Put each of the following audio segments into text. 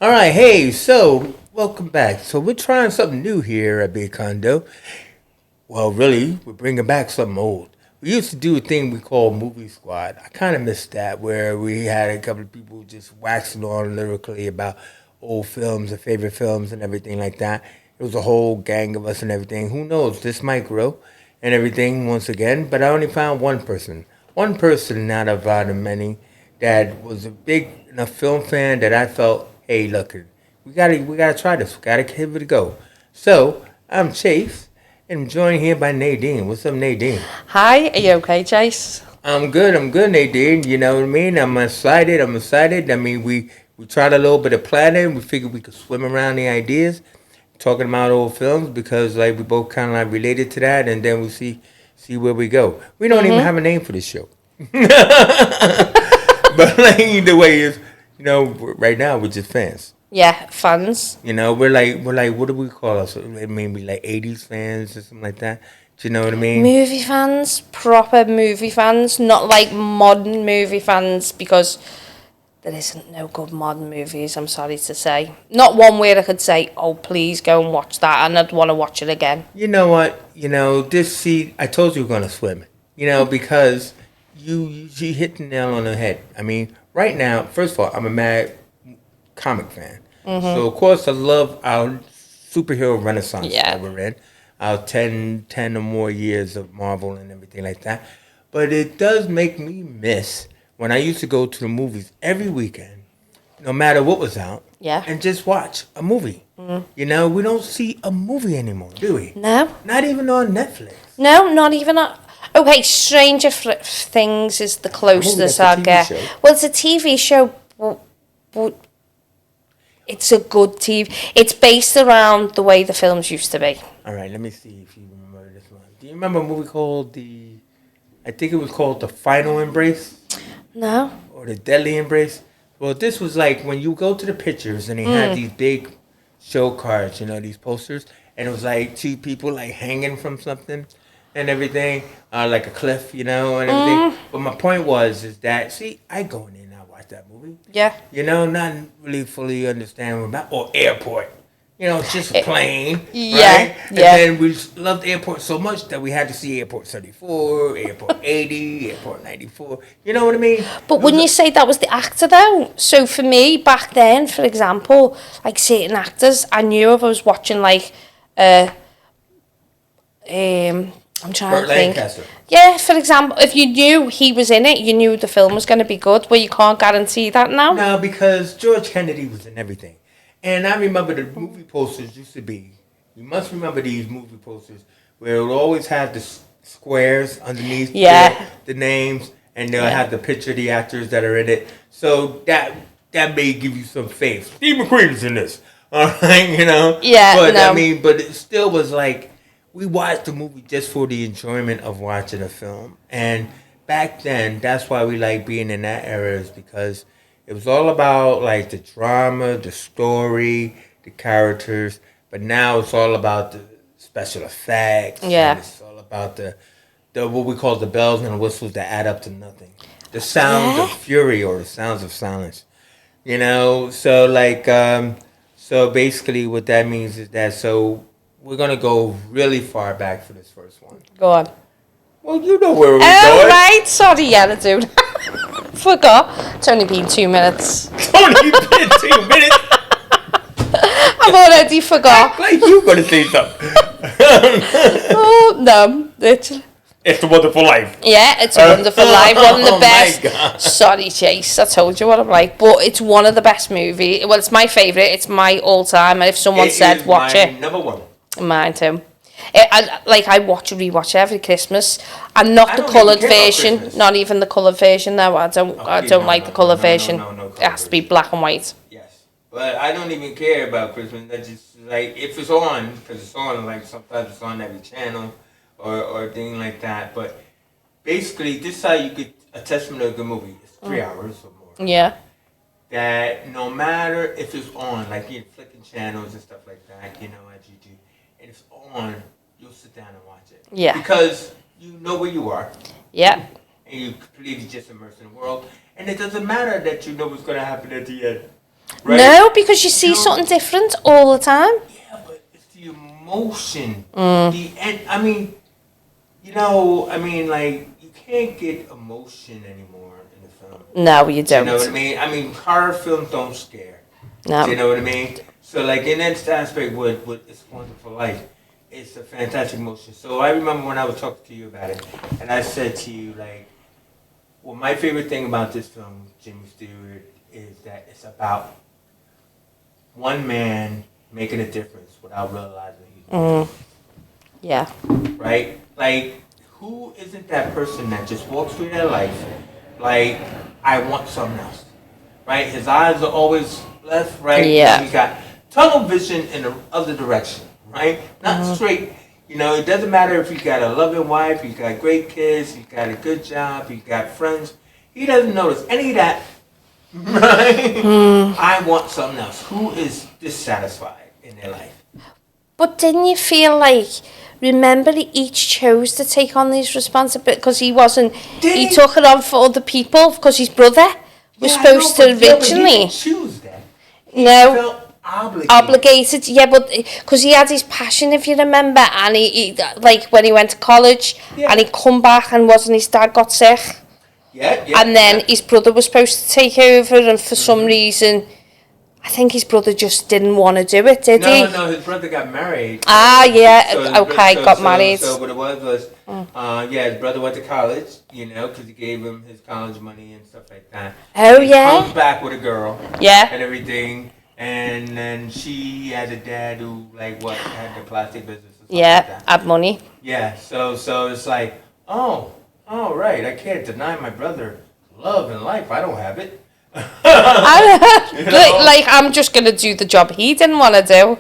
All right, hey, so welcome back. So we're trying something new here at Big Condo. Well, really, we're bringing back something old. We used to do a thing we call Movie Squad. I kind of missed that, where we had a couple of people just waxing on lyrically about old films and favorite films and everything like that. It was a whole gang of us and everything. Who knows? This might grow and everything once again. But I only found one person out of many that was a big enough film fan that I felt, hey, look, we gotta try this. We gotta give it a go. So I'm Chase, and I'm joined here by Nadine. What's up, Nadine? Hi, are you okay, Chase? I'm good. I'm good, Nadine. You know what I mean? I'm excited. I'm excited. I mean, we tried a little bit of planning. We figured we could swim around the ideas, talking about old films because like we both kind of like related to that, and then we see where we go. We don't even have a name for this show, but like either way is right now we're just fans. Yeah, fans. We're like what do we call us? Maybe like '80s fans or something like that. Do you know what I mean? Movie fans, proper movie fans, not like modern movie fans because there isn't no good modern movies, I'm sorry to say. Not one where I could say, oh, please go and watch that and I'd want to watch it again. You know what? This see, I told you we're gonna swim. Because you hit the nail on the head. I mean, right now, first of all, I'm a mad comic fan. So of course I love our superhero renaissance Yeah. that we're in. Our 10 or more years of Marvel and everything like that. But it does make me miss when I used to go to the movies every weekend, no matter what was out, Yeah. and just watch a movie. We don't see a movie anymore, do we? No? Not even on Netflix. No, not even a... Okay, Things is the closest that's a I'll TV get. show. Well, it's a TV show, but it's a good TV. It's based around the way the films used to be. All right, let me see if you remember this one. Do you remember a movie called I think it was called The Final Embrace No? or The Deadly Embrace? Well, this was like when you go to the pictures and they had these big show cards, these posters, and it was like two people like hanging from something and everything, like a cliff, and everything. But my point is that, see, I go in there and I watch that movie. Yeah. Not really fully understand what about, or airport. Just a plane, Yeah, right? And yeah. then we just loved airport so much that we had to see Airport 34, Airport 80, Airport 94. You know what I mean? But when you say that was the actor though, so for me back then, for example, like certain actors, I knew if I was watching like, I'm trying Burt to think. Lancaster. Yeah, for example, if you knew he was in it, you knew the film was going to be good, but you can't guarantee that now. No, because George Kennedy was in everything. And I remember the movie posters used to be, you must remember these movie posters, where it would always have the squares underneath Yeah. the names, and they'll have the picture of the actors that are in it. So that may give you some faith. Steve McQueen is in this. All right. Yeah, But no. I mean, but it still was like, we watched the movie just for the enjoyment of watching a film. And back then, that's why we like being in that era, is because it was all about like the drama, the story, the characters. But now it's all about the special effects. Yeah. And it's all about the what we call the bells and the whistles that add up to nothing. The sounds of fury or the sounds of silence. So like so basically what that means is that we're gonna go really far back for this first one. Go on. Well, you know where we're Oh, going. right, sorry, attitude. Forgot. It's only been 2 minutes. It's only been 2 minutes. I've already forgot. Like you gonna say something. Oh, no, literally. It's a Wonderful Life. Yeah, it's a wonderful life. One of the Oh my best. God. Sorry, Chase. I told you what I'm like. But it's one of the best movies. Well, it's my favourite. It's my all-time. And if someone said, watch it, Number one. mine too. I rewatch it every Christmas. And not I the don't coloured even care about version. Christmas. Not even the coloured version, no. I Okay, don't no, like no, the coloured no, version. no, It has to be black and white. Yes, but I don't even care about Christmas. That's just like if it's on, because it's on. Like sometimes it's on every channel, or a thing like that. But basically, this is how you get a testament of a good movie. It's 3 hours or more. Yeah. That no matter if it's on, like you're flicking channels and stuff like that, as you do, and it's on, you'll sit down and watch it. Yeah. Because you know where you are, Yeah. and you completely just immersed in the world, and it doesn't matter that you know what's going to happen at the end. right? No, because you see No. something different all the time. Yeah, but it's the emotion. And I mean, like you can't get emotion anymore in the film. No, you Do you know what I don't. mean? I mean, horror films don't scare. Do you No. know what I mean? So, like in that aspect, with It's a Wonderful Life, it's a fantastic emotion. So I remember when I was talking to you about it, and I said to you, like, well, my favorite thing about this film, Jimmy Stewart, is that it's about one man making a difference without realizing he's making Yeah. right? Like, who isn't that person that just walks through their life like, I want something else, right? His eyes are always left, right? Yeah. He's got tunnel vision in the other direction, right? Not straight. It doesn't matter if he's got a loving wife, he's got great kids, he's got a good job, he's got friends. He doesn't notice any of that, right? I want something else. Who is dissatisfied in their life? But didn't you feel like, remember, he each chose to take on these responsibilities because he wasn't. Did He he? took it on for other people because his brother was Yeah, I supposed know, to but he originally. didn't choose that. He No. felt obligated. Obligated, yeah, but because he had his passion, if you remember, and he like when he went to college, Yeah. and he come back and wasn't his dad got sick, Yeah. and then his brother was supposed to take over, and for some reason, I think his brother just didn't want to do it, did he? No, his brother got married. Yeah, his okay, got married. So what it was, his brother went to college, because he gave him his college money and stuff like that. Oh, He yeah? comes back with a girl Yeah, and everything, and then she had a dad who, had the plastic business or something like yeah, that. had money. Yeah, so it's like, oh, right, I can't deny my brother love and life. I don't have it. Like, I'm just going to do the job he didn't want to do.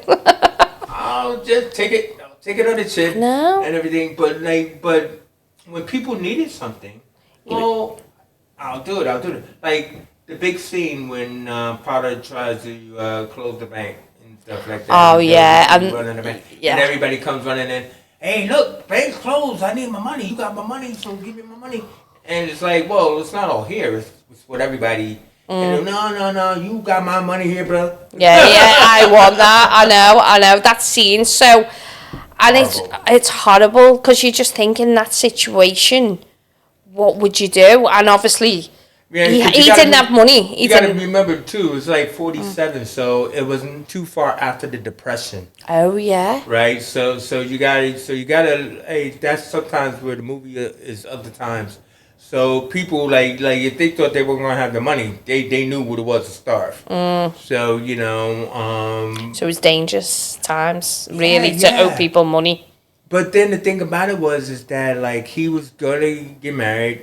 I'll just take it on the chin No. and everything. But when people needed something, well, I'll do it. Like the big scene when Potter tries to close the bank and stuff like that. Oh, yeah, and yeah. everybody comes running in. Hey, look, bank's closed. I need my money. You got my money, so give me my money. And it's like, well, it's not all here. It's what everybody. And no, you got my money here, bro. Yeah, I want that. I know that scene. So, and it's horrible because you just think in that situation, what would you do? And obviously, Yeah, he 'cause you didn't gotta have money. You got to remember too. It's like 47, so it wasn't too far after the Depression, Oh yeah. right? So you gotta. Hey, that's sometimes where the movie is other times. So people like if they thought they were gonna have the money, they knew what it was to starve. So So it was dangerous times, really, to yeah. owe people money. But then the thing about it is that like he was gonna get married.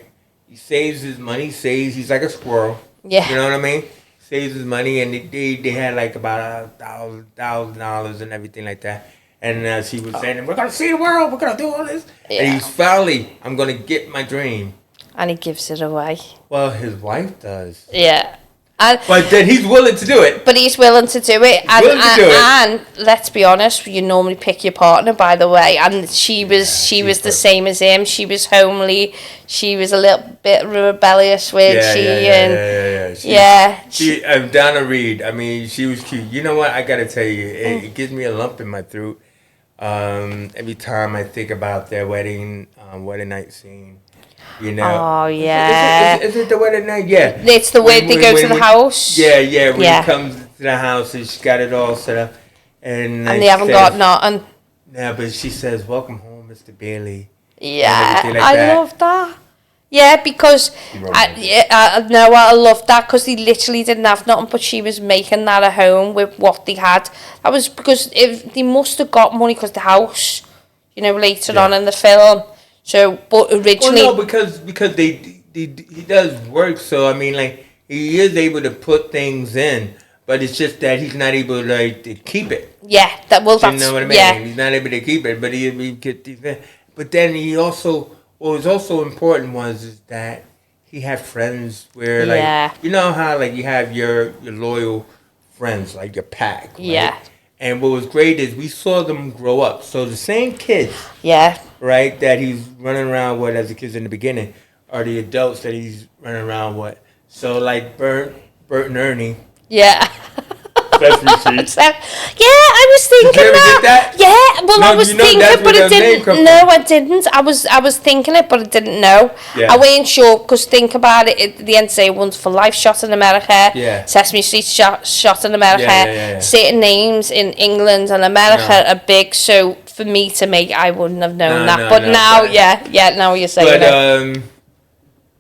He saves his money. He's like a squirrel. Yeah. You know what I mean? Saves his money, and they had like about $1,000 and everything like that. And as he was saying, we're gonna see the world. We're gonna do all this. Yeah. And he's finally, I'm gonna get my dream. And he gives it away. Well, his wife does. Yeah. And, But then he's willing to do it. but he's willing to do it. willing to do it. And let's be honest, you normally pick your partner, by the way. And she was the perfect. same as him. She was homely. She was a little bit rebellious with She, Donna Reed. I mean, she was cute. You know what? I gotta tell you, it gives me a lump in my throat every time I think about their wedding night scene. Oh yeah. Is it the wedding night? Yeah. It's the way they go to the house. Yeah. When Yeah. he comes to the house and she's got it all set up, and And they haven't got nothing. Yeah, but she says, "Welcome home, Mr. Bailey." Yeah, everything like I that. love that. Yeah, because I love that because they literally didn't have nothing, but she was making that at home with what they had. That was because if they must have got money because the house, later on in the film. So, but originally, Well, no, because he does work. So I mean, like he is able to put things in, but it's just that he's not able to keep it. yeah, that's You know what I mean? yeah, He's not able to keep it, but he get these in. But then he also, what was also important is that he had friends where Yeah. you know how you have your loyal friends, like your pack. Right? Yeah. And what was great is we saw them grow up. So the same kids, yeah, right, that he's running around with as the kids in the beginning are the adults that he's running around with. So like Bert and Ernie, Yeah. Sesame Street. Yeah, I was thinking Did you ever that. get that? Yeah, well, No, I was you know thinking, that's but where it the name didn't. come No, from. I didn't. I was thinking it, but I didn't know. Yeah. I wasn't sure because think about it. The NSA Wonderful Life shot in America. Yeah. Sesame Street shot in America. Yeah. Certain names in England and America are big. So for me to make, I wouldn't have known that. But now, now you're saying it.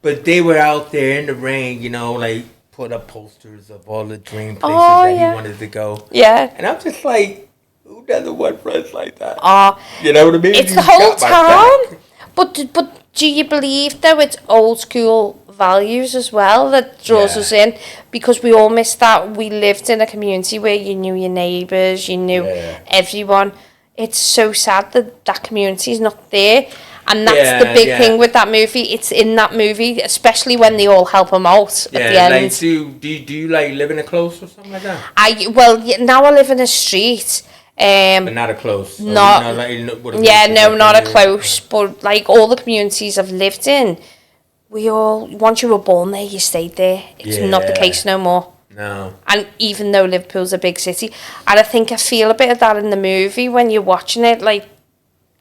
But they were out there in the rain, you know, like put up posters of all the dream places Oh, that yeah. he wanted to go. Yeah. And I'm just like, who doesn't want friends like that? Oh, You know what I mean? it's You the whole got my town. back. But do you believe though it's old school values as well that draws us in, because we all miss that. We lived in a community where you knew your neighbours, you knew everyone. It's so sad that that community is not there. And that's the big thing with that movie. It's in that movie, especially when they all help him out at the end. Like do you like live in a close or something like that? Now I live in a street. But not a close. So not a close. But like all the communities I've lived in, we all, once you were born there, you stayed there. It's not the case no more. No. And even though Liverpool's a big city, and I think I feel a bit of that in the movie when you're watching it, like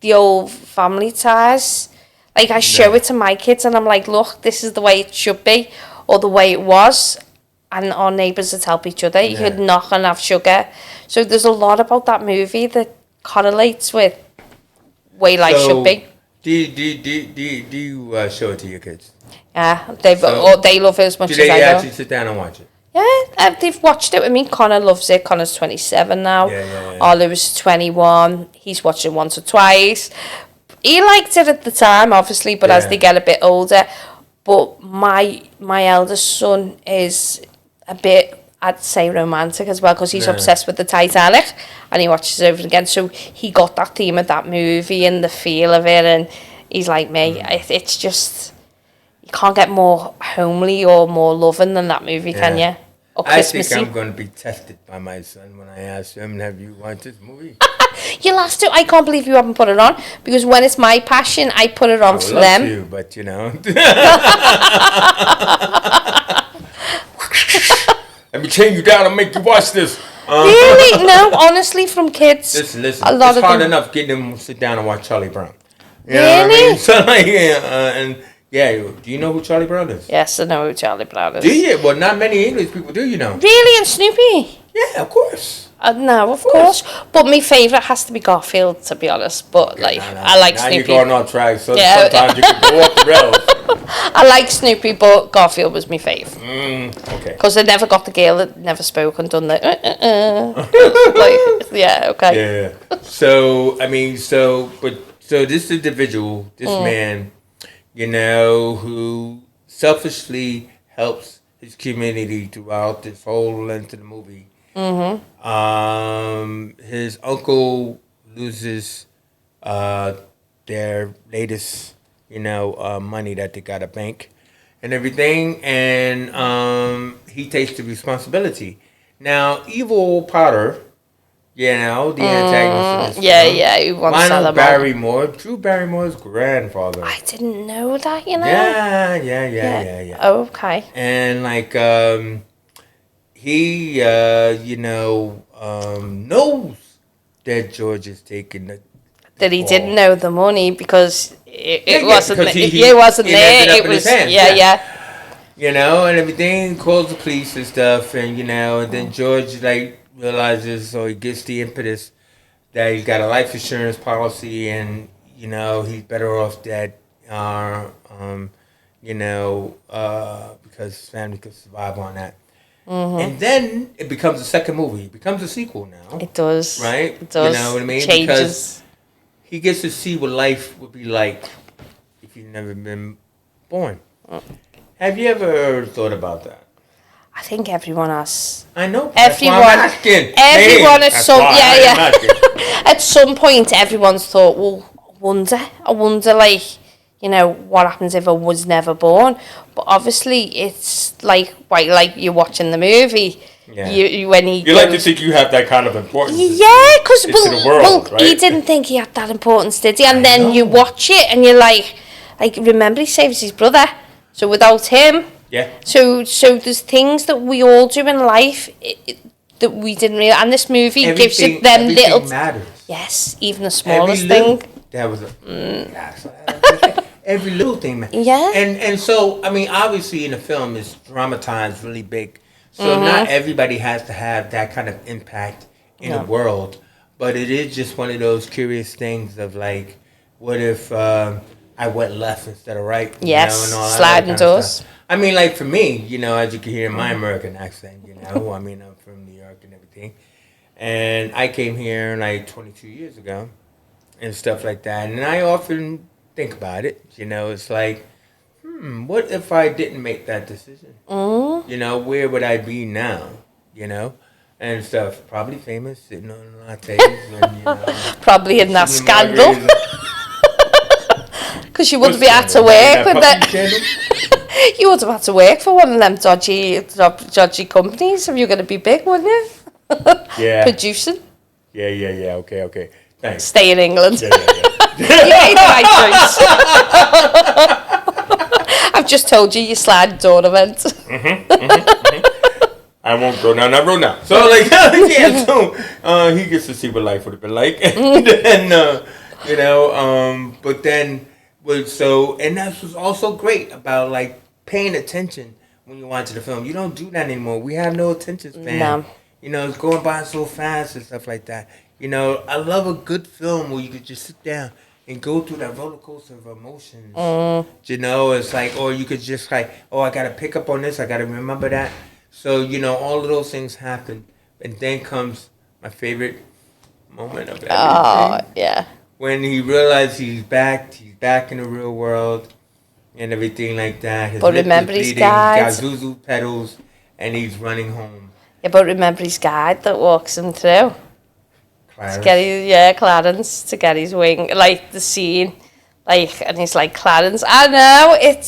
the old family ties. Like I show it to my kids and I'm like, look, this is the way it should be, or the way it was, and our neighbours would help each other. You could knock and have sugar. So there's a lot about that movie that correlates with way life should be. Do you show it to your kids? Yeah, they love it as much as I do. Do they actually sit down and watch it? Yeah, they've watched it with me. Connor loves it. Connor's 27 now. Oliver's 21. He's watched it once or twice. He liked it at the time, obviously, but as they get a bit older. But my eldest son is a bit, I'd say, romantic as well, because he's obsessed with the Titanic and he watches it over again. So he got that theme of that movie and the feel of it, and he's like me. It's just, you can't get more homely or more loving than that movie, can you? Or Christmassy. I think I'm going to be tested by my son when I ask him, have you watched this movie? You'll have to. I can't believe you haven't put it on, because when it's my passion, I put it on for them. To, but you know. Let me chain you down and make you watch this. Really? No, honestly, from kids. Listen. It's hard them enough getting them to sit down and watch Charlie Brown. You really? Know what I mean? So like, do you know who Charlie Brown is? Yes, I know who Charlie Brown is. Do you? Well, not many English people do, you know. Really? And Snoopy? Yeah, of course. No, of course. But my favourite has to be Garfield, to be honest. But I like Snoopy. Now you're going on track, so sometimes you can go off the rails. I like Snoopy, but Garfield was my fave. Okay. Because I never got the girl that never spoke and done the okay. Yeah. So this individual, this man, you know, who selfishly helps his community throughout this whole length of the movie. His uncle loses their latest, money that they got at bank and everything, and he takes the responsibility. Now, evil Potter, the antagonist of this he wants to sell them Drew Barrymore's grandfather. I didn't know that, you know. Yeah. Oh, okay. And he, knows that George is taking the. That he didn't know the money because it wasn't. It wasn't there. It was. Yeah. And everything. Calls the police and stuff, and and then George realizes, or he gets the impetus that he's got a life insurance policy, and he's better off that. Because his family could survive on that. And then it becomes a second movie. It becomes a sequel now. It does. Right? It does. You know what I mean? Changes. Because he gets to see what life would be like if you've never been born. Have you ever thought about that? I think everyone has. I know. Everyone at some point, everyone's thought, well, I wonder, what happens if I was never born? But obviously, it's like you're watching the movie. Yeah. You like to think you have that kind of importance. Yeah, because right? He didn't think he had that importance, did he? And then you watch it, and you're like, remember he saves his brother. So without him, Yeah. So there's things that we all do in life that we didn't realize, and this movie gives you them everything little. matters. Yes, even the Every smallest little thing. that was a yeah, so that- every little thing matters. Yeah. And so I mean, obviously in the film it's dramatized really big. So not everybody has to have that kind of impact in the No. world, but it is just one of those curious things of like, what if I went left instead of right? Yes, And all that other sliding kind of doors. stuff. I mean, like for me, as you can hear in my American accent, I mean, I'm from New York and everything. And I came here like 22 years ago and stuff like that. And I often think about it. It's like, what if I didn't make that decision? Where would I be now? You know? And stuff. Probably famous, sitting on lattes and, Probably in that sipping scandal. margaritas. Because you What wouldn't be had to scandal? work with That puppy it. scandal? You would have had to work for one of them dodgy companies if you're going to be big, wouldn't you? Yeah. Producing. Yeah. Okay. Thanks. Stay in England. Yeah. You made the right choice. I've just told you slide door event. I won't go down that road now. So like, yeah. So he gets to see what life would have been like, and then but then and that was also great about like paying attention when you watch the film. You don't do that anymore. We have no attention span. No. It's going by so fast and stuff like that. I love a good film where you could just sit down and go through that roller coaster of emotions. It's like, or you could just like, oh, I gotta pick up on this. I gotta remember that. So all of those things happen, and then comes my favorite moment of everything. Oh, yeah. When he realized he's back in the real world, and everything like that. His But lip remember is his bleeding, guide. he's got Zuzu pedals, and he's running home. Yeah, but remember his guide that walks him through. Clarence. Clarence, to get his wing, like the scene, and he's like, Clarence, I know, it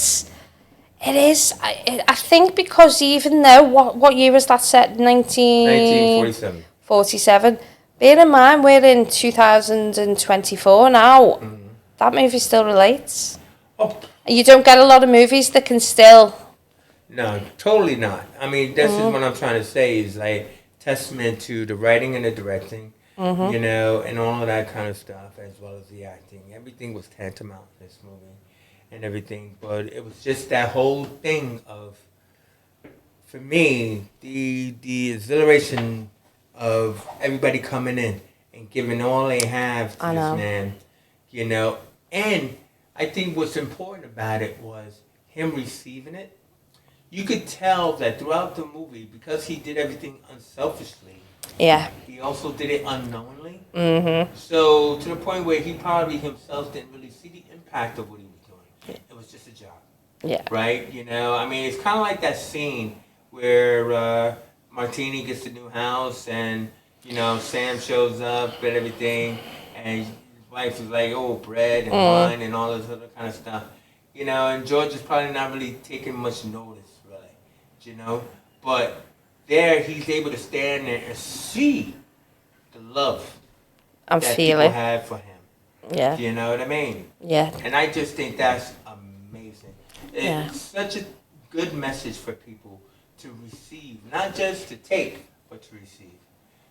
is, I think because even though, what year was that set, 1947. 47, bear in mind, we're in 2024 now, that movie still relates. Oh, You don't get a lot of movies that can still... no, totally not. I mean, this is what I'm trying to say is like testament to the writing and the directing, and all of that kind of stuff, as well as the acting. Everything was tantamount in this movie and everything. But it was just that whole thing of, for me, the exhilaration of everybody coming in and giving all they have to this man, And I think what's important about it was him receiving it. You could tell that throughout the movie, because he did everything unselfishly, Yeah. he also did it unknowingly. Mm-hmm. So to the point where he probably himself didn't really see the impact of what he was doing. It was just a job. Yeah. Right? I mean, it's kind of like that scene where Martini gets the new house and, Sam shows up and everything, and his wife is like, oh, bread and wine and all this other kind of stuff. And George is probably not really taking much notice, really, But there he's able to stand there and see the love I'm that feeling. people have for him. Yeah. You know what I mean? Yeah. And I just think that's amazing. Yeah. It's such a good message for people to receive, not just to take, but to receive.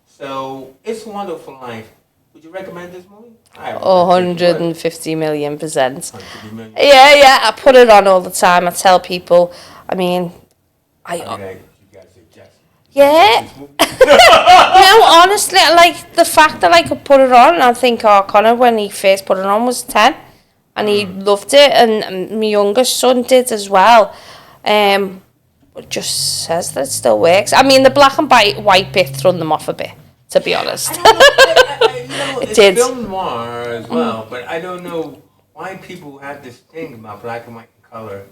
So, It's a Wonderful Life. Would you recommend this movie? 150 million %. 150 million. Yeah, I put it on all the time. I tell people, I mean, You gotta say Jackson. yeah. No, honestly, like the fact that I could put it on, I think Connor, when he first put it on, was 10, and he loved it, and my youngest son did as well. It just says that it still works. I mean, the black and white bit thrown them off a bit, to be honest. It's did. film noir as well, but I don't know why people have this thing about black and white and color.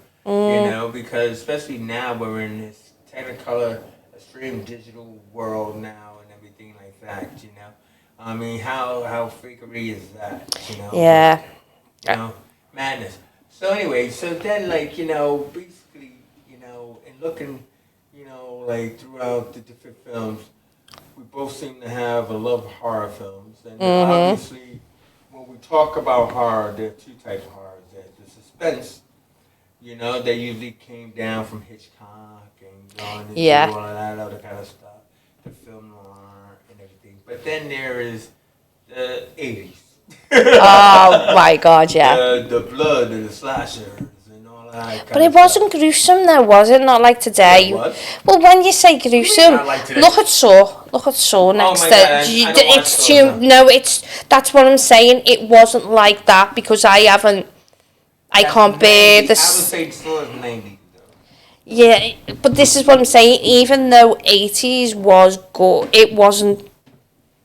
Because especially now we're in this Technicolor, extreme digital world now and everything like that. I mean, how freakery is that? Yeah. Madness. So anyway, so then basically, in looking, like throughout the different films, we both seem to have a love of horror films, and obviously, when we talk about horror, there are two types of horror. There's the suspense, You know, they usually came down from Hitchcock and gone into Yeah. all of that other kind of stuff, the film noir and everything. But then there is the 80s. Oh my God, yeah. The blood and the slashers and all that kind But it of stuff. wasn't gruesome though, was it? Not like today. Yeah, it was. Well, when you say gruesome, Not like today. look at Saw. Look at Saw next my to God, I don't watch it's Saw too. now. No, it's that's what I'm saying. It wasn't like that because I haven't. I That's can't bear 90. I would this. say Saw is 90s though. Yeah, but this is what I'm saying. Even though 80s was good, it wasn't.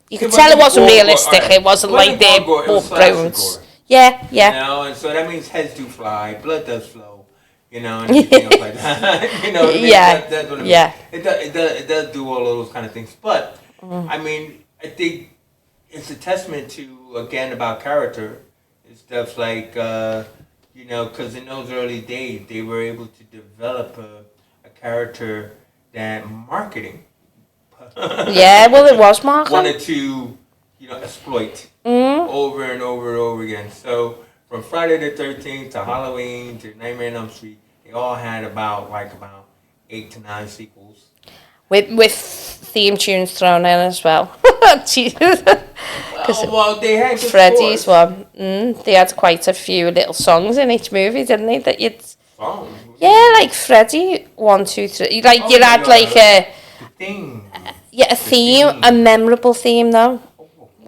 You could tell it wasn't realistic. It wasn't like their It was slasher bones. gore. Yeah, You yeah. know, and so that means heads do fly, blood does flow, you know, and everything else like that. You know what I mean? Yeah, That's what I mean. yeah. It does do all of those kind of things. But, I mean, I think it's a testament to, again, about character. It's stuff like, you know, because in those early days, they were able to develop a character that marketing Yeah, well, it was Markham. wanted to, you know, exploit over and over and over again. So from Friday the 13th to Halloween to Nightmare on Elm Street, they all had about 8 to 9 sequels. With theme tunes thrown in as well. Jesus. Well, they had good Freddy's scores. one. They had quite a few little songs in each movie, didn't they? That you'd. Songs. Yeah, like Freddy, 1, 2, 3. Like Oh you my had God. like a The thing. a theme, theme. a memorable theme though.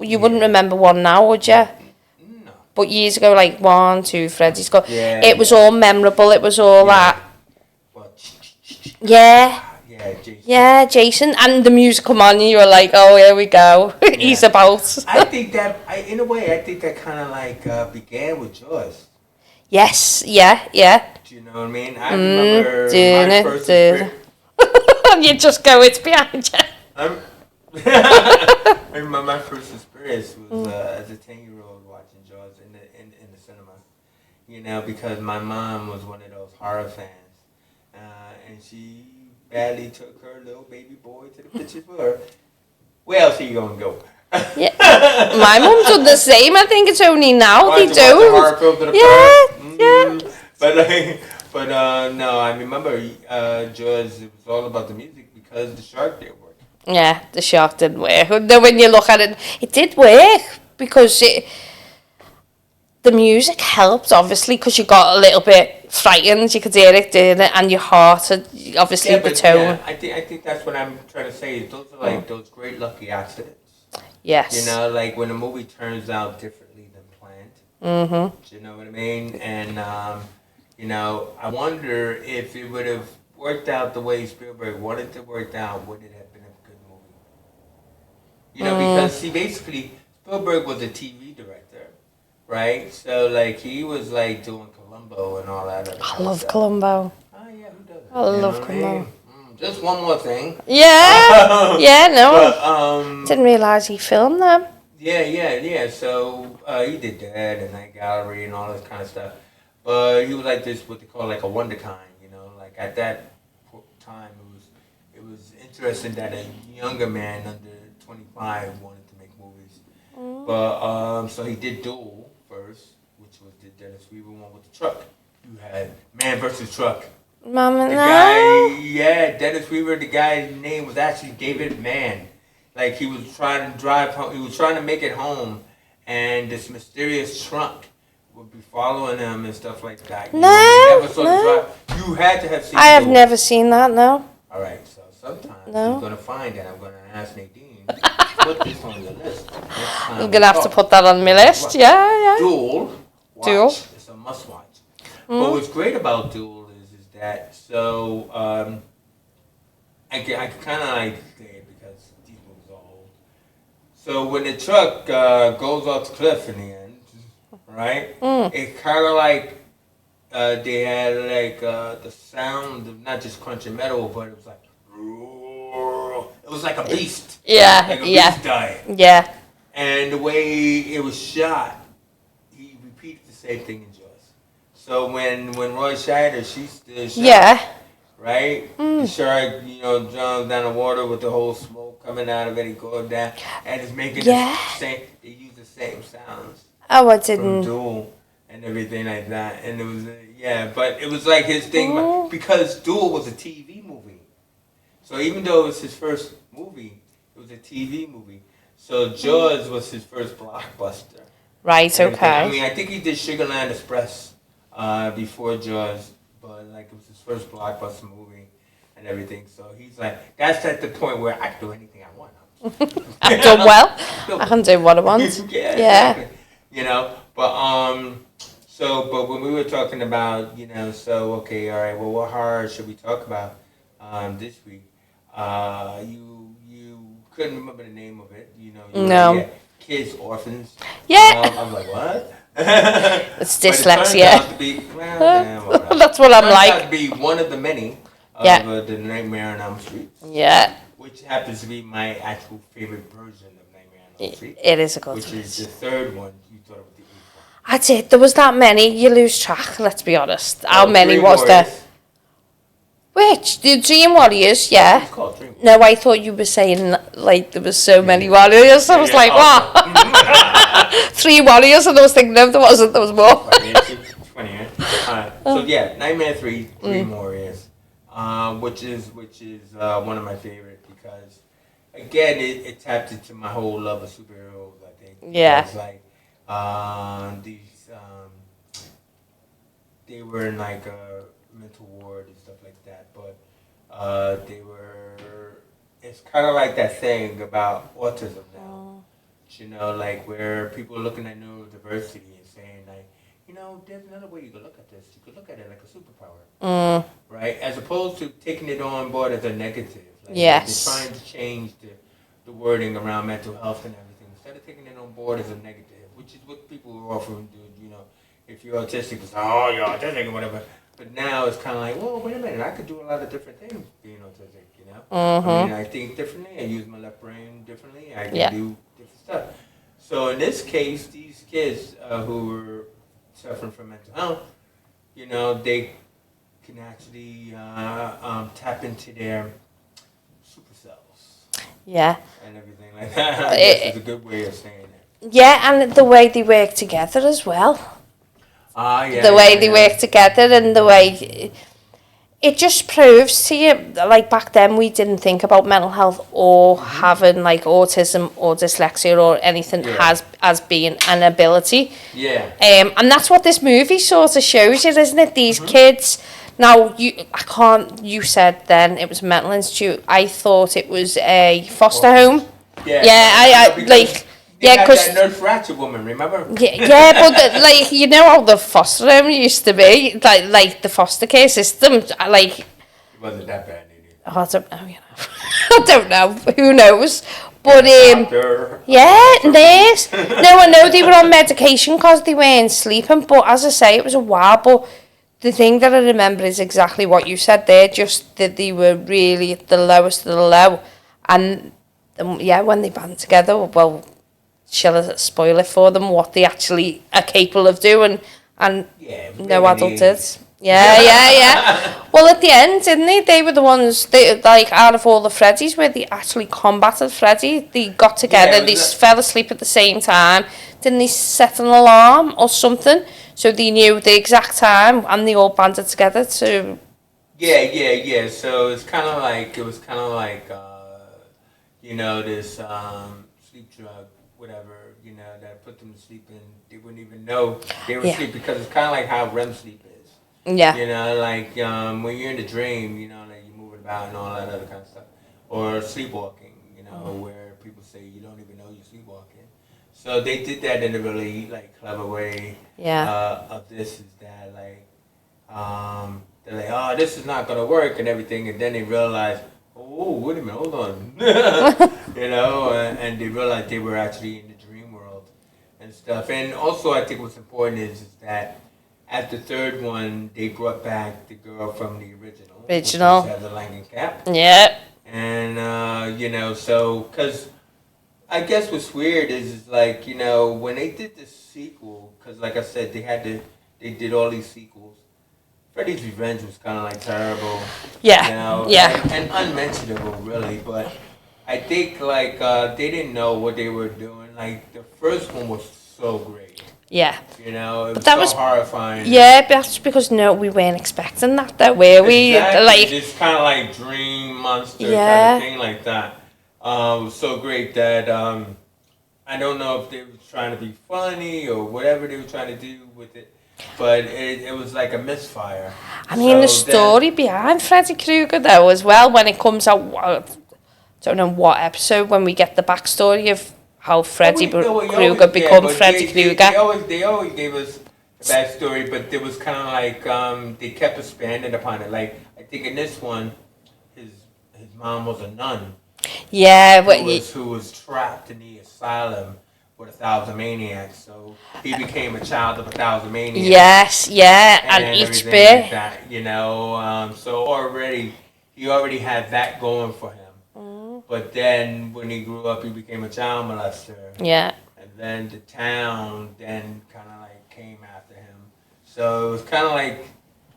You wouldn't remember one now, would you? No. But years ago, like 1, 2, Freddy's go. Yeah, It was yeah. all memorable. It was all Yeah. that. Well, Yeah. yeah, Jason. Yeah, Jason, and the music come on, and you were like, "Oh, here we go. He's about." I think that, in a way, I think that kind of began with Jaws. Yes, yeah, yeah. Do you know what I mean? I remember Doing my it, first doing experience. You just go, it's behind you. I remember my first experience was as a 10-year-old watching Jaws in the cinema. You know, because my mom was one of those horror fans, and she badly took her little baby boy to the picture for her. Where else are you gonna go? Yeah, my mum done the same. I think it's only now they Watch the horror do. film to the Yeah, park. yeah. But no, I remember Jaws. It was all about the music because the shark did work. Yeah, the shark didn't work. Then when you look at it, it did work because the music helped, obviously, because you got a little bit frightened. You could hear it, didn't it? And your heart, obviously, the tone. Yeah, I think that's what I'm trying to say. Those are like those great lucky accidents. Yes. You know, like when a movie turns out differently than planned. Mm-hmm. You know what I mean? And you know, I wonder if it would have worked out the way Spielberg wanted to work out. Would it have been a good movie? You know, because see, basically Spielberg was a TV director, right? So like he was like doing Columbo and all that. I love Columbo. Oh yeah, who doesn't? I love what Columbo. Just one more thing. Yeah. Yeah, no. But, Didn't realise he filmed them. yeah. So he did that and Night Gallery and all this kind of stuff. But he was like this, what they call like a wonder kind, you know. Like at that time, it was interesting that a younger man under 25 wanted to make movies. But so he did Duel first, which was the Dennis Weaver one with the truck. You had Man versus Truck. Mama, The no. guy, yeah, Dennis Weaver, the guy's name was actually David Mann. Like he was trying to drive home, he was trying to make it home, and this mysterious truck would be following him and stuff like that. You No, know, they never saw no. the drive. You had to have seen I have Duel. never seen that, no. All right, so sometimes No. you're gonna find that. I'm gonna ask Nadine to put this on your list. Next time I'm going to have to talk. put that on my list. Yeah. Duel. Watch. Duel. It's a must watch. But what's great about Duel is that so I can kind of like say it because these movies are old. So when the truck goes off the cliff in the end, right? It kind of like they had like the sound of not just crunching metal, but it was like it was like a beast. Yeah, Like a yeah. beast dying. Yeah. And the way it was shot, he repeated the same thing in Jaws. So when Roy Scheider shoots the shark, Yeah. right? The shark, you know, jumps down the water with the whole smoke coming out of it, he goes down, and it's making Yeah. the same. They use the same sounds Oh, I from didn't. Duel. and everything like that. And it was yeah, but it was like his thing because Duel was a TV movie. So even though it was his first movie, it was a TV movie. So Jaws was his first blockbuster. Right, And everything. I okay. mean, I think he did Sugarland Express before Jaws, but like it was his first blockbuster movie and everything. So he's like, that's at the point where I can do anything I want. I've done well. I can do what I want. Yeah, Yeah. exactly. You know, but but when we were talking about, so okay, all right, well, what horror should we talk about this week? You couldn't remember the name of it. You were like, No. yeah, kids, orphans. Yeah. I'm like, what? It's But it turns dyslexia. out to be, well, yeah, whatever. That's what I'm Turns out like. to be one of the many of Yeah. the Nightmare on Elm Street, Yeah. which happens to be my actual favorite version of Nightmare on Elm Street, It is a good which one. is the third one. You thought it was the eighth one. That's it. There was that many. You lose track, let's be honest. How Oh, many Dream was there? Warriors. Which? The Dream Warriors, yeah. It's called Dream Warriors. No, I thought you were saying, like, there was so many warriors. I was like, what? 3 warriors, and I was thinking, no, there wasn't. There was more. 20 years. So yeah, Nightmare 3, Dream Warriors, which is one of my favorites because again it tapped into my whole love of superheroes. I think. Yeah. It's like these they were in like a mental ward and stuff like that, but they were. It's kind of like that thing about autism now. Like where people are looking at neurodiversity and saying like, there's another way you could look at this. You could look at it like a superpower, right? As opposed to taking it on board as a negative. Like, Yes. they're trying to change the wording around mental health and everything. Instead of taking it on board as a negative, which is what people are often do. If you're autistic, it's like, oh, you're autistic or whatever. But now it's kind of like, well, wait a minute, I could do a lot of different things being autistic, I mean, I think differently. I use my left brain differently. I can do different stuff. So in this case, these kids who were suffering from mental health, they can actually tap into their super cells Yeah. and everything like that. I guess is a good way of saying it. Yeah, and the way they work together as well. Yeah. The way they work together and the way it just proves to you, like back then we didn't think about mental health or having like autism or dyslexia or anything as being an ability. Yeah. And that's what this movie sort of shows you, isn't it? These kids. Now you said then it was a mental institute. I thought it was a foster home. Yeah. Yeah, I like. Yeah, because that Nurse Ratchet woman, remember? yeah, but like how the foster home used to be, like the foster care system, like. It wasn't that bad, maybe. Oh, I don't know, I don't know. Who knows? But Doctor. yeah, nurse. No, I know they were on medication because they weren't sleeping. But as I say, it was a while. But the thing that I remember is exactly what you said there. Just that they were really at the lowest of the low, and yeah, when they band together, well. Shall I spoil it for them what they actually are capable of doing and no adult did. Yeah. Well, at the end, didn't they? They were the ones, like, out of all the Freddys where they actually combated Freddy. They got together, they fell asleep at the same time. Didn't they set an alarm or something? So they knew the exact time and they all banded together to... Yeah. So it was kind of like, this sleep drug, whatever, that put them to sleep and they wouldn't even know they were asleep because it's kind of like how REM sleep is. Yeah. Like when you're in the dream, like you're moving about and all that other kind of stuff. Or sleepwalking, where people say you don't even know you're sleepwalking. So they did that in a really like clever way. Of this is that like they're like, oh, this is not gonna work and everything, and then they realize, oh, wait a minute, hold on, and they realized they were actually in the dream world and stuff. And also, I think what's important is that at the third one, they brought back the girl from the original. Which has a Langan cap. Yeah. And so because I guess what's weird is like when they did the sequel, because like I said, they did all these sequels. Freddy's Revenge was kind of like terrible, and unmentionable really. But I think like they didn't know what they were doing. Like the first one was so great. Yeah. You know, it was that so was- horrifying. Yeah, but that's because no, we weren't expecting that, though, were we? Exactly. Like, It's kind of like dream monster kind Yeah. of thing like that. It was so great that I don't know if they were trying to be funny or whatever they were trying to do with it, but it was like a misfire. I mean, the So then- story behind Freddy Krueger, though, as well, when it comes out, I don't know what episode, when we get the backstory of how Freddy Krueger become Freddy Krueger. They always gave us a backstory, but it was kind of like they kept expanding upon it. Like I think in this one, his mom was a nun. Yeah, but Who was trapped in the asylum with 1,000 maniacs. So he became a child of 1,000 maniacs. yes, yeah, and each everything bit. like that, you know. So he already had that going for him. But then when he grew up, he became a child molester. Yeah. And then the town then kind of like came after him. So it was kind of like,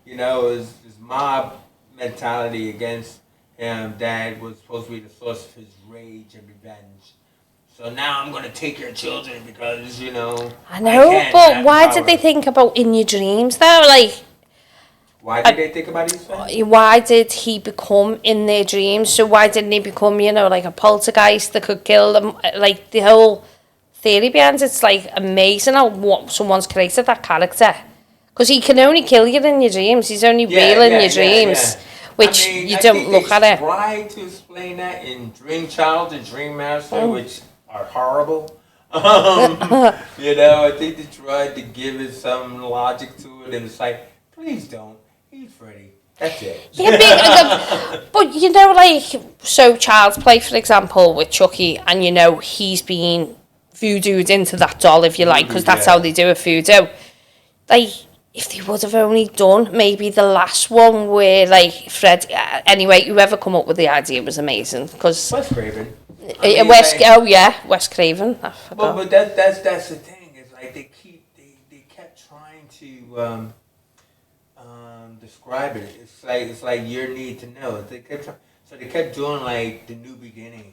you know, it was this mob mentality against him that was supposed to be the source of his rage and revenge. So now I'm going to take your children because, you know. I know, can but have why power. did they think about in your dreams, though? Like, Why did they think about these things? why did he become in their dreams? So why didn't he become, you know, like a poltergeist that could kill them? Like, the whole theory behind it's like amazing how someone's created that character. Because he can only kill you in your dreams. He's only real in your dreams. Which I mean, you I don't think look at they it. try to explain that in Dream Child and Dream Master, which are horrible. You know, I think they tried to give it some logic to it, and it's like, please don't. He's Freddy. That's it. Yeah, but you know, like, so Child's Play, for example, with Chucky, and you know, he's been voodooed into that doll, if you like, because that's how they do it, voodoo. Like, if they would have only done maybe the last one where, like, Fred, anyway, whoever come up with the idea was amazing, because Wes Craven. Wes Craven. I forgot. But that's the thing. It's like they kept trying to describe it. It's like your need to know. They kept doing like the new beginning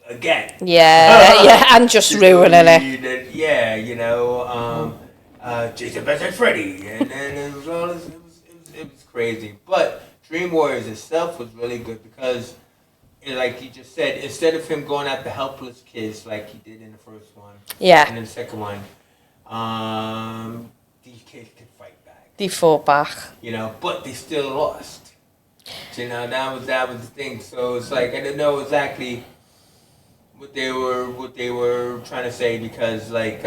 again. Yeah, and just ruining it. Yeah, you know, Jason vs. Freddy, and then it was crazy. But Dream Warriors itself was really good because, like you just said, instead of him going after helpless kids like he did in the first one, Yeah. and in the second one, these kids could fight back. They fought back. You know, but they still lost. You know, that was the thing. So it's like I didn't know exactly what they were trying to say because like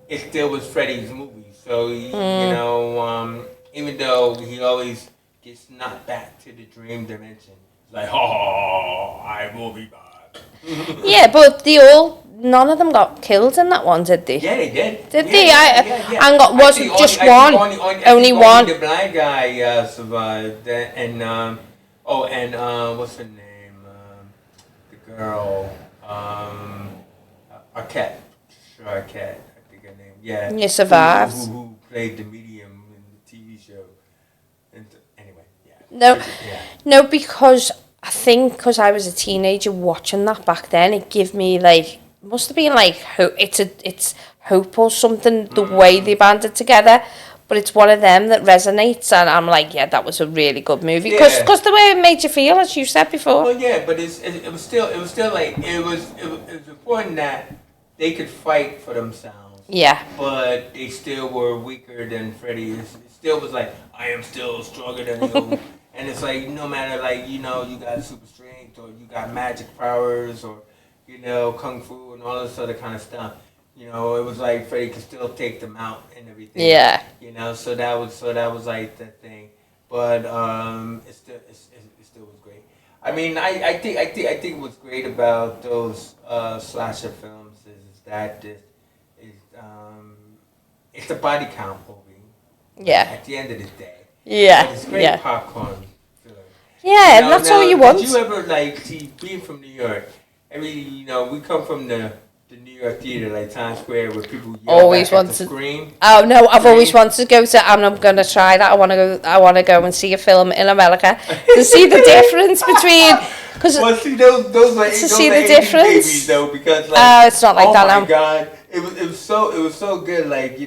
it still was Freddy's movie. So you know, even though he always gets knocked back to the dream dimension, it's like, oh, I will be back. Yeah, but none of them got killed in that one, did they? Yeah, they did. Did yeah, they? Yeah. And wasn't just one. Only one. The blind guy survived, and what's her name? The girl, Arquette. Sure, Arquette. I think her name. Yeah. You survived. Who played the medium in the TV show? And anyway, yeah. No, Yeah. no, because I think because I was a teenager watching that back then, it gave me like must have been like it's hope or something the way they banded together. But it's one of them that resonates, and I'm like, yeah, that was a really good movie because the way it made you feel, as you said before. Well, yeah, but it was still like it was important that they could fight for themselves. Yeah. But they still were weaker than Freddy. It still was like, I am still stronger than you. And it's like, no matter, like, you know, you got super strength or you got magic powers or, you know, kung fu and all this other kind of stuff. You know, it was like Freddy could still take them out and everything. Yeah. You know, so that was like the thing. But it still was great. I mean, I think what's great about those slasher films is that it's a body count movie. Yeah. At the end of the day. Yeah. But it's great Yeah. popcorn filler. Yeah, and that's all you want. Did you ever being from New York? We come from the New York theater, like Times Square, where people yell Always back want at to the screen. Oh no, I've always wanted to go to, and I'm gonna try that. I want to go and see a film in America to see the difference between. Cause well, see, those are see the 80s difference. babies, though, because like, it's not like oh that my now. God, it was so good. Like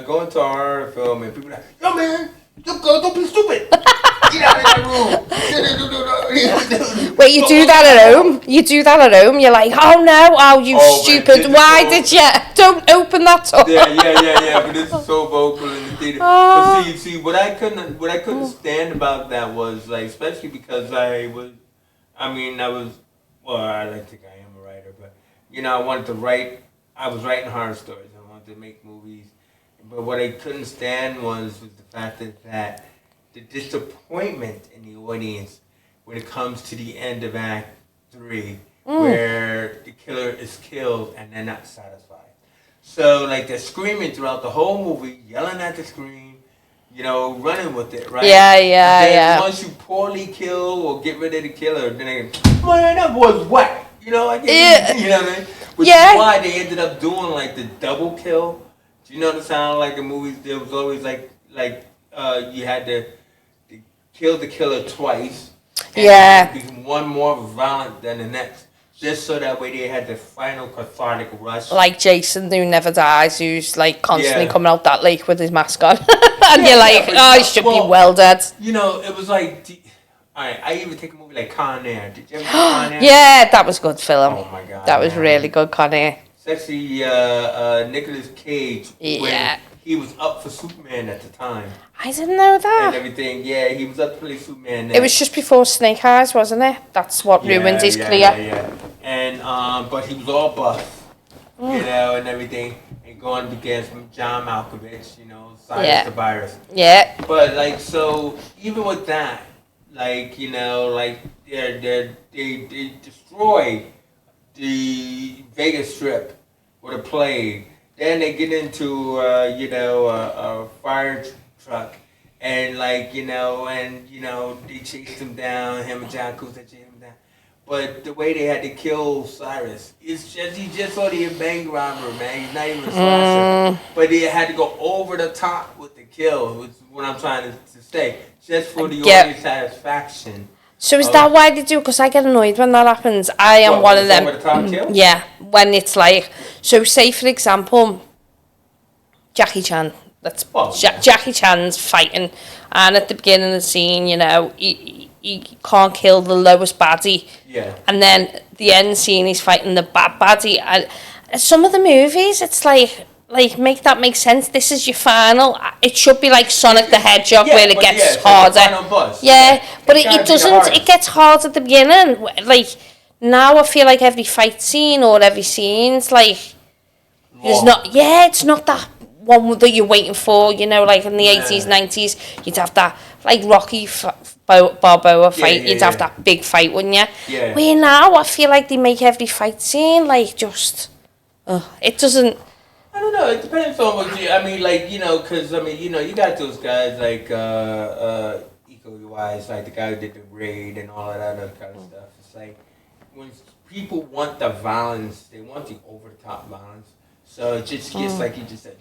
going to a horror film and people like, yo man, don't be stupid. Get out of that room. Wait, you do that at home? You do that at home? You're like, oh no, oh you stupid, man, why did you? Don't open that door. Yeah. But this is so vocal in the theater. But see, what I couldn't stand about that was like, especially because I was, well, I like to think I am a writer, but I wanted to write. I was writing horror stories. I wanted to make movies, but what I couldn't stand was the fact that the disappointment in the audience when it comes to the end of Act 3, where the killer is killed and they're not satisfied. So, like, they're screaming throughout the whole movie, yelling at the screen, running with it, right? Yeah. Once you poorly kill or get rid of the killer, then they go, man, that boy's whack. You know what I mean? Which is why they ended up doing, like, the double kill. Do you notice how, like, in movies, there was always, you had to kill the killer twice. And be one more violent than the next. Just so that way they had the final cathartic rush. Like Jason, who never dies, who's like constantly coming out that lake with his mask on. And you're like, he should be well dead. It was like, alright, I even take a movie like Con Air. Did you ever see Con Air? Yeah, that was good film. Oh my god. That was really good, Con Air. Especially Nicolas Cage. When he was up for Superman at the time. I didn't know that. And everything, he was up to play Superman. It was just before Snake Eyes, wasn't it? That's what ruined his career. Yeah. And but he was all buff, and everything, and going against John Malkovich, Cyrus the Virus. Yeah. But like, so even with that, like they destroy the Vegas Strip with a plague. Then they get into a fire truck, and they chase him down. Him and John Cusack chase him down. But the way they had to kill Cyrus, he's just already a bank robber, man. He's not even a slasher. But they had to go over the top with the kill. Which is what I'm trying to say, just for the audience satisfaction. So is that why they do? Because I get annoyed when that happens. I am one of them. Over the top kill? Yeah, when it's like, so say for example, Jackie Chan. Jackie Chan's fighting, and at the beginning of the scene, he can't kill the lowest baddie. Yeah. And then the end scene, he's fighting the bad baddie. And some of the movies, it's like make that make sense. This is your final. It should be like Sonic the Hedgehog, where it gets harder. Like the final boss. But it doesn't. It gets hard at the beginning. Like now, I feel like every fight scene or every scene's like there's not. Yeah, it's not that one that you're waiting for. Like in the 80s, 90s, you'd have that like Rocky Balboa fight. You'd have that big fight, wouldn't you? Yeah. Where now, I feel like they make every fight scene like just. It doesn't. I don't know. It depends on what because you got those guys like Eco-Wise, like the guy who did the raid and all that other kind of stuff. It's like when people want the violence, they want the over the top violence. So it just gets like you just said,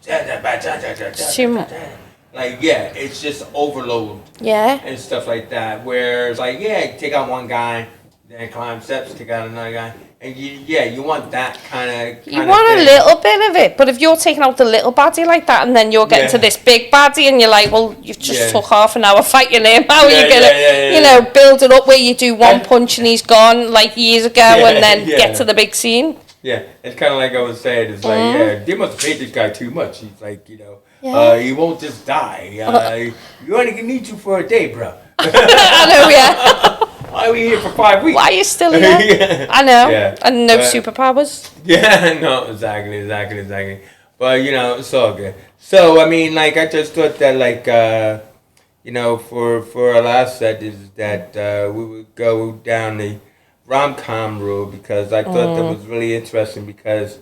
it's just overload. Yeah. And stuff like that. Whereas take out one guy, then climb steps, take out another guy. And you want that kind of. You want a little bit of it, but if you're taking out the little baddie like that, and then you're getting to this big baddie, and you're like, well, you've just took half an hour fighting him. How are you gonna, build it up where you do one punch and he's gone like years ago, and then get to the big scene? Yeah, it's kind of like I was saying. It's like, they must have paid this guy too much. He's like, he won't just die. You only need you for a day, bro. I know, yeah. Why are we here for 5 weeks? Why are you still here? I know. Yeah. And no superpowers. Yeah, no, exactly. But, it's all good. So, I just thought that, for our last set is that we would go down the rom-com road because I thought that was really interesting because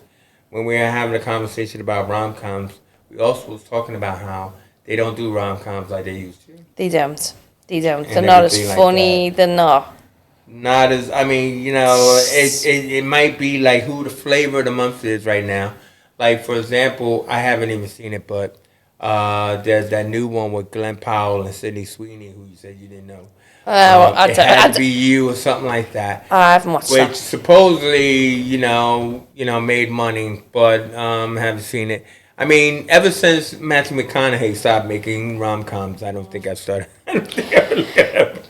when we were having a conversation about rom-coms, we also was talking about how they don't do rom-coms like they used to. They don't. They're not as funny. They're not. Not as, it might be like who the flavor of the month is right now. Like, for example, I haven't even seen it, but There's that new one with Glenn Powell and Sydney Sweeney, who you said you didn't know. It had to be you or something like that. I haven't watched Which that. supposedly, made money, but haven't seen it. I mean, ever since Matthew McConaughey stopped making rom coms, I don't think I started. I don't think I ever looked at him.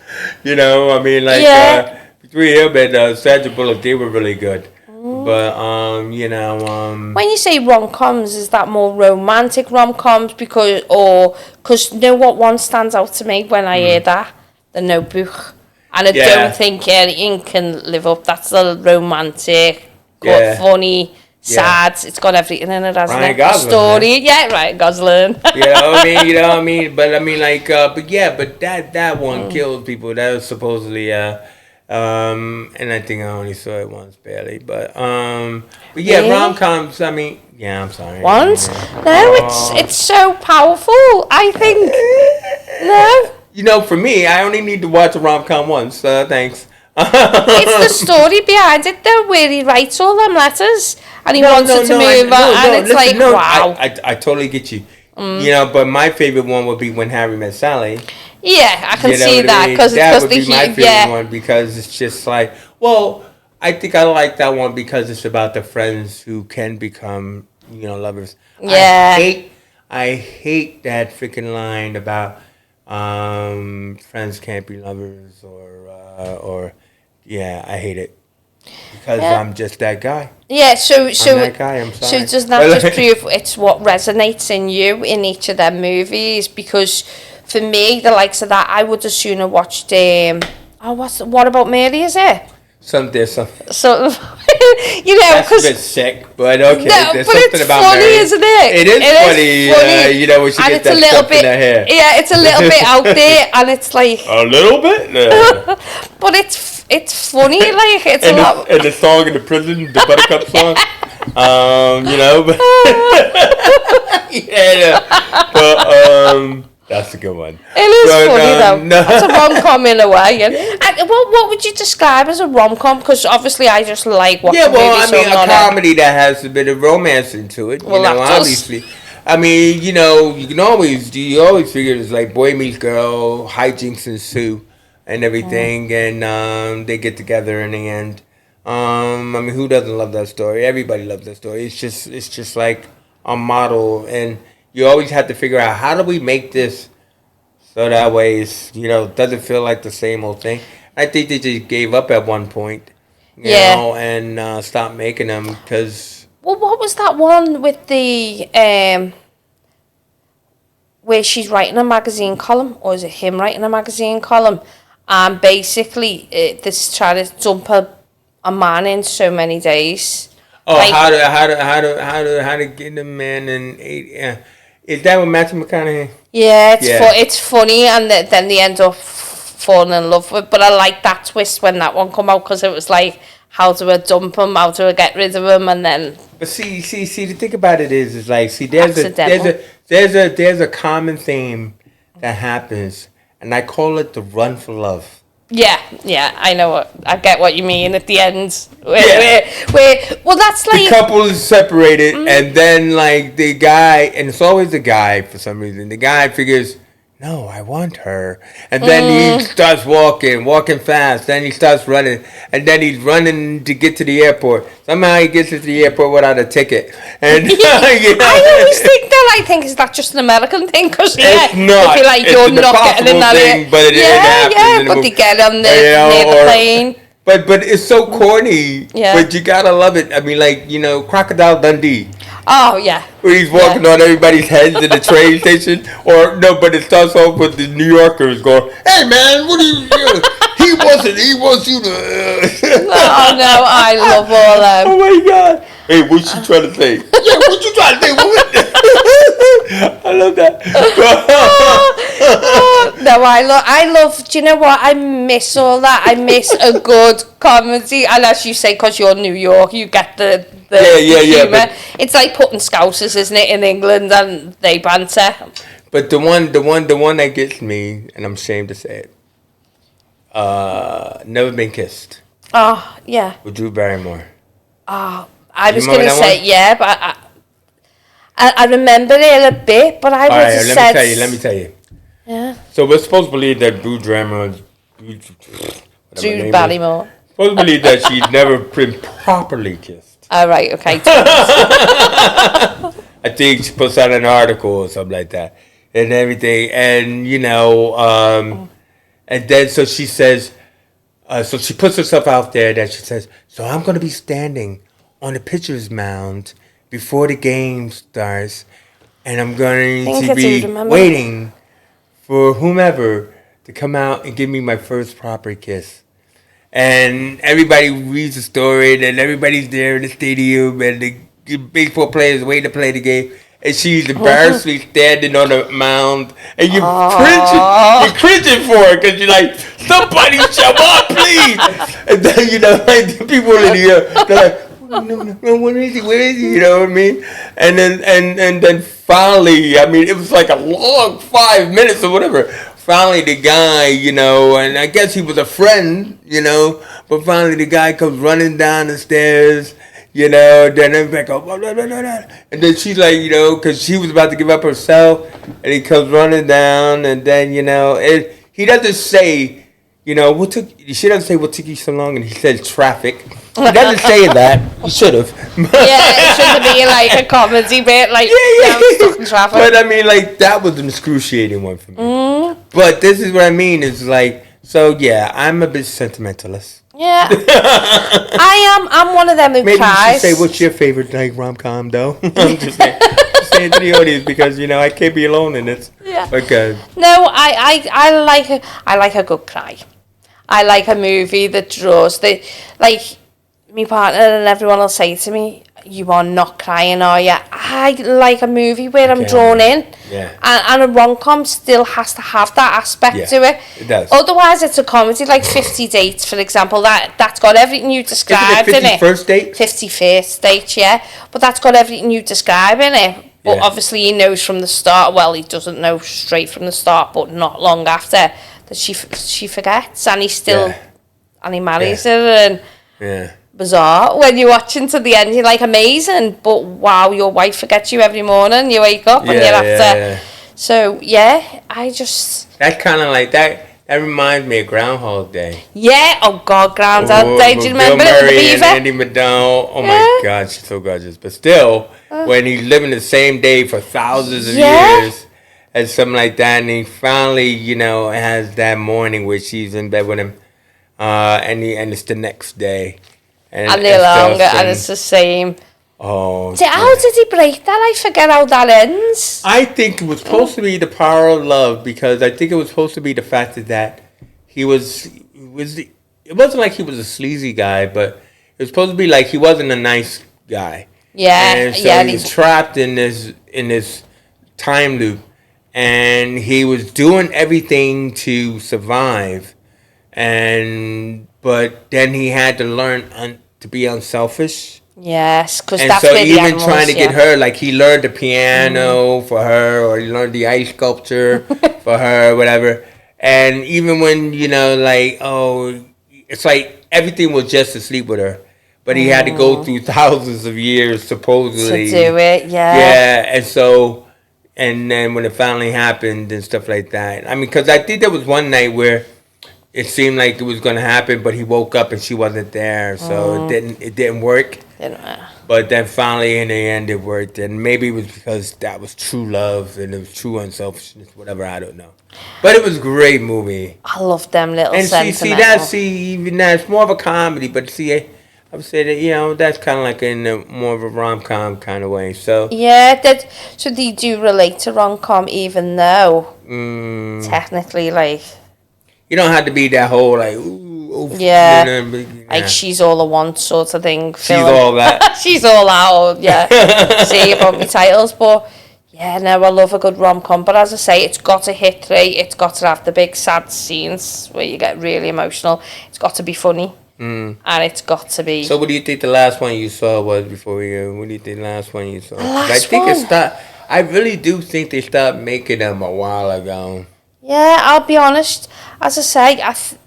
I mean, like Yeah. between him and Sandra Bullock, they were really good. But When you say rom-coms, is that more romantic rom-coms? Because you know what one stands out to me when I hear that? The Notebook. And I Yeah. don't think anything can live up. That's the romantic, Yeah. funny, sad. It's got everything in it, hasn't Ryan it? Gosling, Story. Yeah, right, Gosling. But I mean, like, but yeah, but that one killed people. That was supposedly, and I think I only saw it once, barely. But yeah, Really? rom coms. I mean, yeah, I'm sorry. Once? Yeah. No, it's so powerful, I think. No? For me, I only need to watch a rom com once. Thanks. It's the story behind it, though, where he writes all them letters and he wants her to move on, and it's listen, like, wow. I totally get you. But my favorite one would be When Harry Met Sally. Yeah, I can You know see what I that mean? because That it's would because be my favorite one because it's just like, well, I think I like that one because it's about the friends who can become, lovers. Yeah. I hate that freaking line about friends can't be lovers or yeah, I hate it because Yeah. I'm just that guy. Yeah, so I'm that guy. I'm sorry. so does that just prove it's what resonates in you in each of them movies? Because for me, the likes of that, I would have sooner watched what about Mary? Is it? There's some. So That's a because bit sick, but okay. no, There's but something it's about funny, Mary. isn't it? It is funny. When she and gets it's a that little stuff in bit, her hair. yeah, it's a little bit out there, and it's like, A little bit. Yeah. but it's funny, like it's and a lot. and the song in the prison, the Buttercup song. But yeah, but that's a good one. It is funny though. No. It's a rom com in a way. And what would you describe as a rom com? Because obviously I just like watching Yeah, well, movies. I mean, so a I'm not comedy that has a bit of romance into it. Well, that does. Obviously. I mean, you always figure it's like boy meets girl, hijinks ensue, and everything, and they get together in the end. I mean, who doesn't love that story? Everybody loves that story. It's just like a model, and you always have to figure out how do we make this so that way it's doesn't feel like the same old thing. I think they just gave up at one point, Yeah. and stopped making them because Well, what was that one with the where she's writing a magazine column, or is it him writing a magazine column? And basically, this trying to dump a man in so many days. Like- how to get a man in 8. Yeah. Is that with Matthew McConaughey? Yeah, Yeah. it's funny, and then they end up falling in love with. But I like that twist when that one come out because it was like, how do I dump him? How do I get rid of him? And then But see, the thing about it is like, see, there's Accidental. there's a common theme that happens, and I call it the run for love. yeah, I get what you mean at the end. Yeah. Well, that's The like couple is separated, and then like the guy, and it's always the guy for some reason. The guy figures, no, I want her, and then he starts walking fast. Then he starts running, and then he's running to get to the airport. Somehow he gets to the airport without a ticket, and I always think that. I think is that just an American thing? Because It's not. I feel like It's you're an not getting in impossible that thing, but it happens in the but movie. they get on the near the plane. But it's so corny. Yeah. But you gotta love it. I mean, like Crocodile Dundee, Oh yeah. where he's walking on everybody's heads in the train station, or no, but it starts off with the New Yorkers going, "Hey man, what are you doing? He wants you to." Oh no, I love all them. Oh my god! Hey, what's she trying to say? Yeah, what you trying to say, woman? I love that. No, I love. Do you know what? I miss all that. I miss a good comedy, and as you say, because you're New York, you get the Yeah, humour. but- It's like putting Scousers, isn't it, in England, and they banter. But the one that gets me, and I'm ashamed to say it, Never Been Kissed Oh yeah. with Drew Barrymore. Oh, I was remember gonna that say one? yeah, but I remember it a bit, but I would have Alright, said... let me tell you. Yeah. So we're supposed to believe that Drew Barrymore, Drew Barrymore. supposed to believe that she's never been properly kissed. Oh, right, okay. I think she puts out an article or something like that, and everything, and and then so she says, so she puts herself out there that she says, so I'm going to be standing on the pitcher's mound before the game starts, and I'm going to be waiting for whomever to come out and give me my first proper kiss. And everybody reads the story, and everybody's there in the stadium, and the baseball players waiting to play the game. And she's embarrassingly standing on the mound, and you're cringing for her because you're like, somebody show up, please. And then like the people in the air, they're like, no, where is he? You know what I mean? And then finally, I mean, it was like a long 5 minutes or whatever. Finally, the guy, and I guess he was a friend, but finally the guy comes running down the stairs, then everybody goes, blah, blah, blah, blah. And then she's like, because she was about to give up herself, and he comes running down, and then, he doesn't say, she doesn't say what took you so long, and he says traffic. He doesn't say that. He should have. It should be like a comedy bit, like, stuck in traffic. But I mean, like, that was an excruciating one for me. But this is what I mean, is like, so yeah, I'm a bit sentimentalist. Yeah. I'm one of them who Maybe cries. you should say, what's your favorite, like, rom-com, though? I'm just saying to the audience, because, I can't be alone in this. Yeah. Okay. No, I like a good cry. I like a movie that draws my partner and everyone will say to me, you are not crying, are you? I like a movie where I'm drawn in. Yeah. And a rom-com still has to have that aspect to it. It does. Otherwise, it's a comedy like 50 Dates, for example. That's got everything you described in it. 51st Date? 51st Date, yeah. But that's got everything you describe in it. But obviously he knows from the start, well, he doesn't know straight from the start, but not long after, that she forgets. And he still, and he marries her. And bizarre. When you're watching to the end, you're like, amazing, but wow, your wife forgets you every morning. You wake up and you're after. So I just, that kind of like that reminds me of Groundhog Day. Yeah, oh god, Groundhog Day. Do you remember Bill it with Murray the and beaver? Andy McDowell. Oh my god, she's so gorgeous. But still, when he's living the same day for thousands of years and something like that, and he finally, has that morning where she's in bed with him, and it's the next day. And they're longer, and it's the same. Oh. So how did he break that? I forget how that ends. I think it was supposed to be the power of love, because I think it was supposed to be the fact that it wasn't like he was a sleazy guy, but it was supposed to be like he wasn't a nice guy. Yeah, and so he was trapped in this time loop, and he was doing everything to survive, but then he had to learn to be unselfish. Yes, because and that's so where the even animals, trying to get her, like he learned the piano for her, or he learned the ice sculpture for her, whatever. And even when it's like everything was just to sleep with her, but he had to go through thousands of years supposedly to do it. Yeah, and then when it finally happened and stuff like that. I mean, because I think there was one night where it seemed like it was going to happen, but he woke up and she wasn't there, so it didn't work. But then finally, in the end, it worked, and maybe it was because that was true love and it was true unselfishness, whatever. I don't know, but it was a great movie. I love them little. And even that it's more of a comedy, but I would say that that's kind of like in more of a rom-com kind of way. So so they do relate to rom-com, even though technically, like. You don't have to be that whole like like she's all the one sort of thing. She's all that. She's all out. See about me titles, but I love a good rom-com. But as I say, it's got to hit three. It's got to have the big sad scenes where you get really emotional. It's got to be funny, and it's got to be. So, what do you think the last one you saw was before we go? What do you think the last one you saw? I really do think they stopped making them a while ago. Yeah, I'll be honest. As I say, the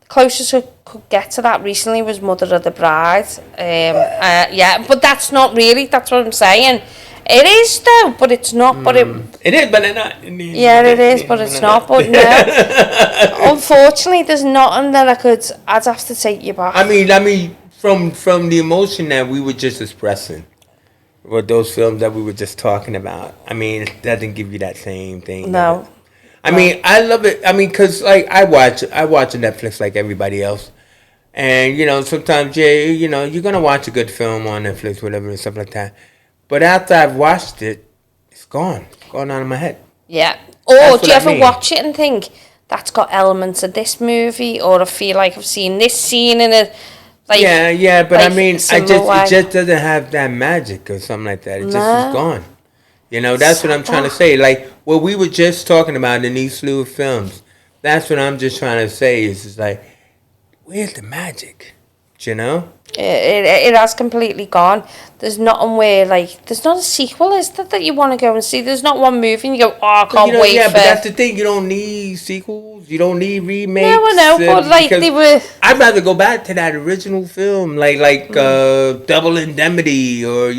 closest I could get to that recently was Mother of the Bride. But that's not really. That's what I'm saying. It is though, but it's not. But It is, but it's not. yeah, it is, but it's not. But no, unfortunately, there's nothing that I'd have to take you back. I mean, from the emotion that we were just expressing, with those films that we were just talking about. I mean, it doesn't give you that same thing. No. I mean, I love it. I mean, cause like I watch Netflix like everybody else, and sometimes you're gonna watch a good film on Netflix, whatever, and stuff like that. But after I've watched it, it's gone. It's gone out of my head. Yeah. Or do you ever watch it and think that's got elements of this movie, or I feel like I've seen this scene in it? Like, yeah, but like I mean, it just doesn't have that magic or something like that. It just is gone. That's what I'm trying to say. Like what we were just talking about in these slew of films. That's what I'm just trying to say. Is just like, where's the magic? It has completely gone. There's nothing where there's not a sequel, is there, that you want to go and see? There's not one movie and you go, oh, I can't wait. Yeah, but that's the thing. You don't need sequels. You don't need remakes. No, I know, but they were. I'd rather go back to that original film, like Double Indemnity, or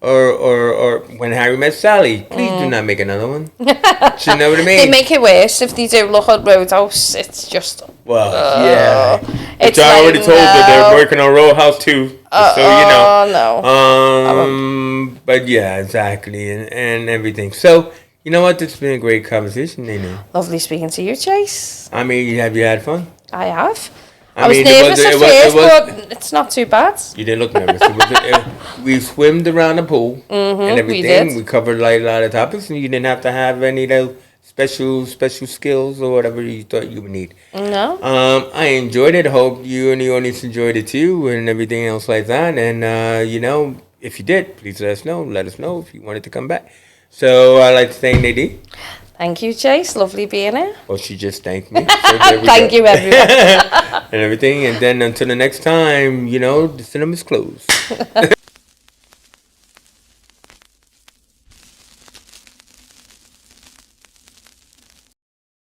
or When Harry Met Sally. Please do not make another one. You know what I mean? They make it worse if they do look at Roadhouse. It's just. Well, yeah. It's I already told you they're working on Roadhouse 2. So no. But yeah, exactly, and everything. So you know what? This has been a great conversation, Nadine. Lovely speaking to you, Chase. I mean, have you had fun? I have. I was nervous at first, but it's not too bad. You didn't look nervous. We swimmed around the pool and everything. We covered a lot of topics, and you didn't have to have any of those special skills or whatever you thought you would need. No. I enjoyed it. Hope you and the audience enjoyed it too, and everything else like that. And if you did, please let us know. Let us know if you wanted to come back. So I'd like to thank Nadine. Thank you, Chase. Lovely being here. Well, she just thanked me. So Thank you, everyone. And everything. And then until the next time, the cinema's closed.